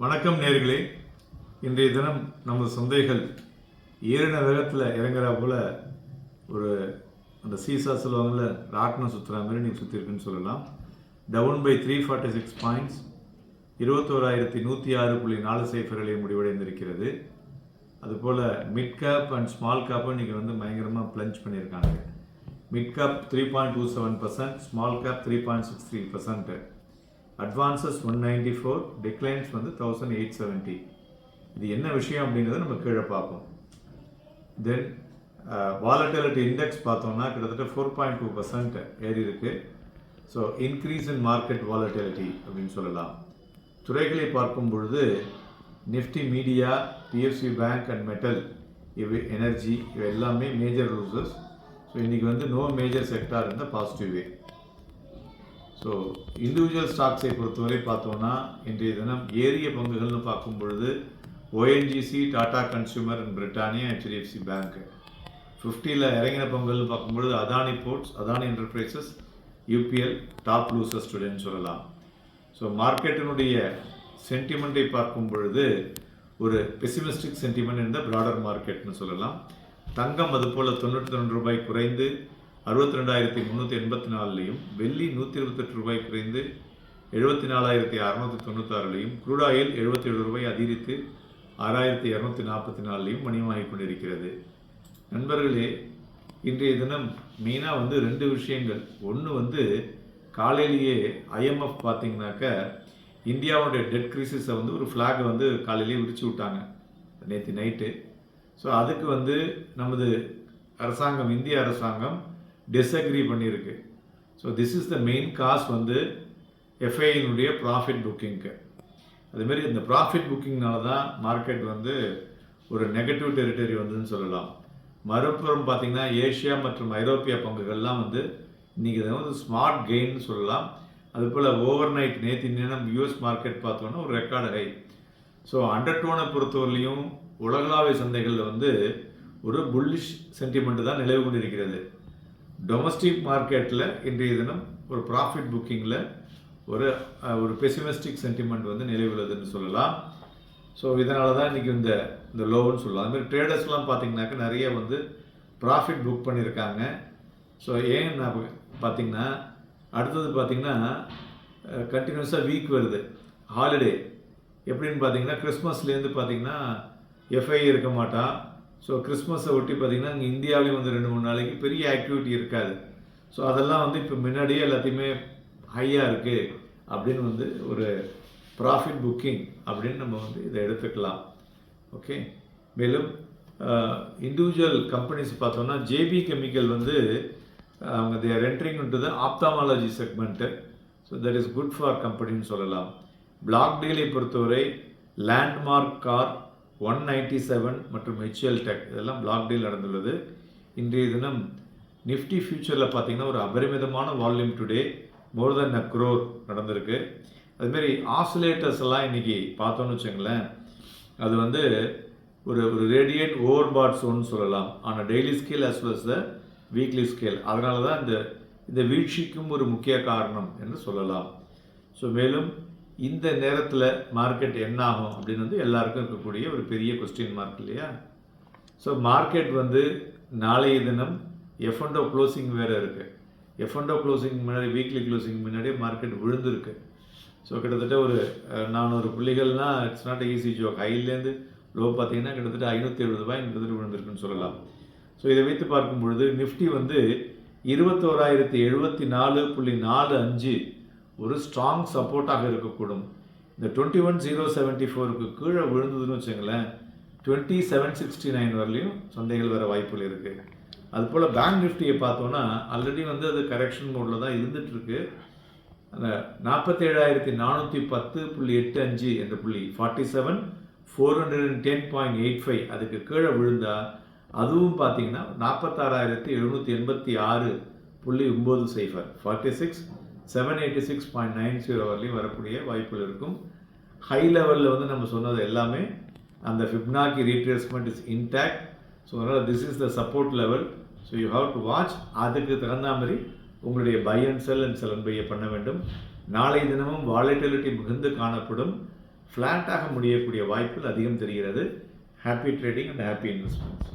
வணக்கம் நேர்களே. இன்றைய தினம் நமது சந்தைகள் ஏறின வேகத்தில் இறங்குறா போல் ஒரு அந்த சீசா சொல்லுவாங்கள்ல, ராட்டினம் சுற்றுற மாதிரி நீங்கள் சுற்றிருக்குன்னு சொல்லலாம். டவுன் பை 346 பாயிண்ட்ஸ், 21,106.4 முடிவடைந்திருக்கிறது. அதுபோல் மிட் கேப் அண்ட் ஸ்மால் கேப்பும் இன்றைக்கி பயங்கரமாக பிளஞ்ச் பண்ணியிருக்காங்க. Mid cap 3.27%, small cap 3.63%. Advances 194, declines 1870. இது என்ன விஷயம் அப்படிங்கிறத நம்ம கீழே பார்ப்போம். தென் வாலட்டிலிட்டி இண்டெக்ஸ் பார்த்தோம்னா கிட்டத்தட்ட 4.2% ஏறி இருக்கு. So increase in market volatility அப்படின்னு சொல்லலாம். துறைகளை பார்க்கும் பொழுது Nifty media, PFC bank and metal, இவை எனர்ஜி, இவை எல்லாமே மேஜர் லூசர்ஸ். ஸோ இன்றைக்கி நோ மேஜர் செக்டார் இந்த பாசிட்டிவ் வே. ஸோ இண்டிவிஜுவல் ஸ்டாக்ஸை பொறுத்தவரை பார்த்தோன்னா இன்றைய தினம் ஏறிய பங்குகள்னு பார்க்கும் பொழுது ONGC, Tata consumer and Britannia, HDFC bank. 50ல் இறங்கின பங்குகள்னு பார்க்கும்பொழுது Adani ports, Adani enterprises, UPL top losers டுடேன்னு சொல்லலாம். ஸோ மார்க்கெட்டினுடைய சென்டிமெண்ட்டை பார்க்கும் பொழுது ஒரு பெசிமிஸ்டிக் சென்டிமெண்ட் இந்த ப்ராடர் மார்க்கெட்னு சொல்லலாம். தங்கம் அதுபோல் 92 ரூபாய் குறைந்து 62,384, வெள்ளி 128 ரூபாய் குறைந்து 74,696, க்ரூட் ஆயில் 77 ரூபாய் அதிகரித்து 6,244 மணியமாகிக் கொண்டிருக்கிறது. நண்பர்களே, இன்றைய தினம் மெயினாக 2 விஷயங்கள். ஒன்று காலையிலேயே ஐஎம்எஃப் பார்த்தீங்கன்னாக்க இந்தியாவுடைய டெட் கிரைசிஸை ஒரு ஃப்ளாகை காலையிலேயே விரிச்சு விட்டாங்க நேற்று நைட்டு. ஸோ அதுக்கு நமது அரசாங்கம், இந்திய அரசாங்கம் டிஸ்அக்ரி பண்ணியிருக்கு. So this is the main cause எஃப்ஐனுடைய ப்ராஃபிட் புக்கிங்க்கு. அதுமாரி இந்த ப்ராஃபிட் புக்கிங்னால தான் மார்க்கெட் ஒரு நெகட்டிவ் டெரிட்டரி வந்துன்னு சொல்லலாம். மறுபுறம் பார்த்திங்கன்னா ஏஷியா மற்றும் ஐரோப்பிய பங்குகள்லாம் இன்றைக்கி ஸ்மார்ட் கெயின்னு சொல்லலாம். அதுபோல் ஓவர் நைட் நேற்று தினம் யூஎஸ் மார்க்கெட் பார்த்தோன்னா ஒரு ரெக்கார்டு ஹை. ஸோ அண்டர்டோனை பொறுத்தவரையிலையும் உலகளாவிய சந்தைகளில் ஒரு புல்லிஷ் சென்டிமெண்ட் தான் நிலவு கொண்டிருக்கிறது. டொமஸ்டிக் மார்க்கெட்டில் இன்றைய தினம் ஒரு ப்ராஃபிட் புக்கிங்கில் ஒரு பெசிமிஸ்டிக் சென்டிமெண்ட் நிலவுள்ளதுன்னு சொல்லலாம். ஸோ இதனால தான் இன்றைக்கி இந்த லோவுன்னு சொல்லலாம். அதுமாதிரி ட்ரேடர்ஸ்லாம் பார்த்திங்கனாக்கா நிறைய ப்ராஃபிட் புக் பண்ணியிருக்காங்க. ஸோ ஏன் நான் பார்த்திங்கன்னா அடுத்தது பார்த்திங்கன்னா கண்டினியூஸாக வீக் வருது, ஹாலிடே. எப்படின்னு பார்த்திங்கன்னா கிறிஸ்மஸ்லேருந்து பார்த்திங்கன்னா எஃப்ஐ இருக்க மாட்டான். ஸோ கிறிஸ்மஸை ஒட்டி பார்த்திங்கன்னா இங்கே இந்தியாவிலையும் 2-3 நாளைக்கு பெரிய ஆக்டிவிட்டி இருக்காது. ஸோ அதெல்லாம் இப்போ முன்னாடியே எல்லாத்தையுமே ஹையாக இருக்குது அப்படின்னு ஒரு ப்ராஃபிட் புக்கிங் அப்படின்னு நம்ம இதை எடுத்துக்கலாம். ஓகே. மேலும் இண்டிவிஜுவல் கம்பெனிஸ் பார்த்தோன்னா ஜேபி கெமிக்கல் அவங்க they are entering into the ophthalmology segment. So that is good for கம்பெனின்னு சொல்லலாம். பிளாக் டீலை பொறுத்தவரை லேண்ட்மார்க் கார் 197 மற்றும் ஹெச்எல் டெக் இதெல்லாம் பிளாக் டீல் நடந்துள்ளது. இன்றைய தினம் நிஃப்டி ஃபியூச்சரில் பார்த்திங்கன்னா ஒரு அபரிமிதமான volume today, more than a crore நடந்திருக்கு. அதுமாரி ஆசிலேட்டர்ஸ் எல்லாம் இன்றைக்கி பார்த்தோன்னு வச்சுங்களேன், அது ஒரு ரேடியேட் ஓவர்பாட் சோன்னு சொல்லலாம் on daily scale as well as the weekly scale. அதனால தான் இந்த வீழ்ச்சிக்கும் ஒரு முக்கிய காரணம் என்று சொல்லலாம். ஸோ மேலும் இந்த நேரத்தில் மார்க்கெட் என்ன ஆகும் அப்படின்னு எல்லாருக்கும் இருக்கக்கூடிய ஒரு பெரிய கொஸ்டின் மார்க் இல்லையா? ஸோ மார்க்கெட் நாளைய தினம் எஃப்என்டோ க்ளோசிங் வேறு இருக்குது. எஃப்என்டோ க்ளோசிங் முன்னாடி, வீக்லி க்ளோசிங் முன்னாடியே மார்க்கெட் விழுந்துருக்கு. ஸோ கிட்டத்தட்ட ஒரு 400 புள்ளிகள்னால் இட்ஸ் நாட் ஈஸி ஜோக். ஹைலேருந்து லோ பார்த்தீங்கன்னா கிட்டத்தட்ட 570 ரூபாய் கிட்டத்தட்ட விழுந்திருக்குன்னு சொல்லலாம். ஸோ இதை வைத்து பார்க்கும் பொழுது நிஃப்டி 21,074.45 ஒரு ஸ்ட்ராங் சப்போர்ட்டாக இருக்கக்கூடும். இந்த 21,074க்கு கீழே விழுந்ததுன்னு வச்சுங்களேன், 2769 வரலையும் சந்தைகள் வர வாய்ப்புகள் இருக்குது. அதுபோல் பேங்க் நிஃப்டியை பார்த்தோன்னா ஆல்ரெடி அது கரெக்ஷன் மோடில் தான் இருந்துகிட்ருக்கு. அந்த 47,410.85 என்ற புள்ளி 47,410.85 அதுக்கு கீழே விழுந்தால் அதுவும் பார்த்தீங்கன்னா 46,786.90 46,786.90 வரலையும் வரக்கூடிய வாய்ப்புகள் இருக்கும். ஹை லெவலில் நம்ம சொன்னது எல்லாமே அந்த Fibonacci retracement is intact. So அதனால் this is the support level. So you have to watch. அதுக்கு தகுந்த மாதிரி உங்களுடைய buy and sell and sell and பையை பண்ண வேண்டும். நாளை தினமும் வாலட்டிலிட்டி மிகுந்து காணப்படும். ஃப்ளாட்டாக முடியக்கூடிய வாய்ப்புகள் அதிகம் தெரிகிறது. Happy trading and happy investments.